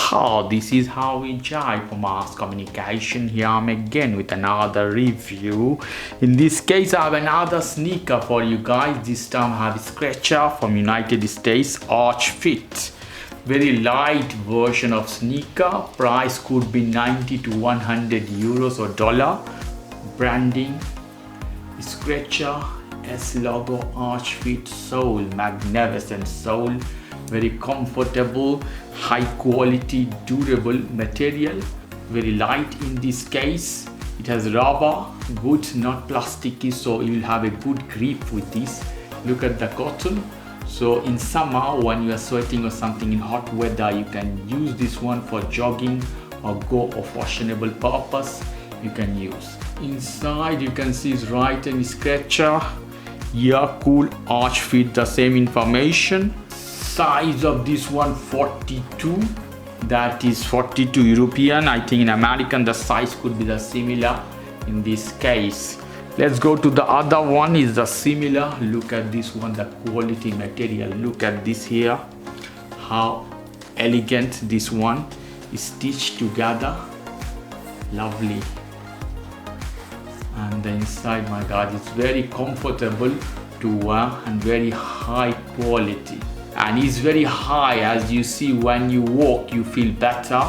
This is how we jive for mass communication. Here I'm again with another review. In this case I have another sneaker for you guys. This time I have Skechers from United States Arch Fit. Very light version of sneaker. Price could be 90 to 100 euros or dollar. Branding Skechers, S logo, Arch Fit, sole, magnificent sole. Very comfortable, high quality, durable material. Very light in this case. It has rubber, good, not plasticky, so you will have a good grip with this. Look at the cotton. So in summer when you are sweating or something in hot weather, you can use this one for jogging or go for fashionable purpose. You can use. Inside you can see it's written Skechers, yeah, cool, Arch Fit, the same information. Size of this one 42, that is 42 European. I think in American the size could be the similar in this case. Let's go to the other one, is the similar. Look at this one, the quality material. Look at this here, how elegant this one is stitched together. Lovely. And the inside, my god, it's very comfortable to wear and very high quality. And it's very high, as you see when you walk you feel better.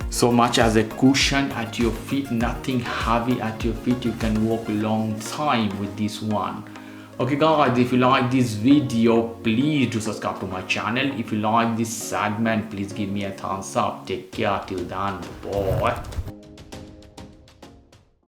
So much as a cushion at your feet, nothing heavy at your feet. You can walk a long time with this one. Okay guys, if you like this video, please do subscribe to my channel. If you like this segment, please give me a thumbs up. Take care till then, bye.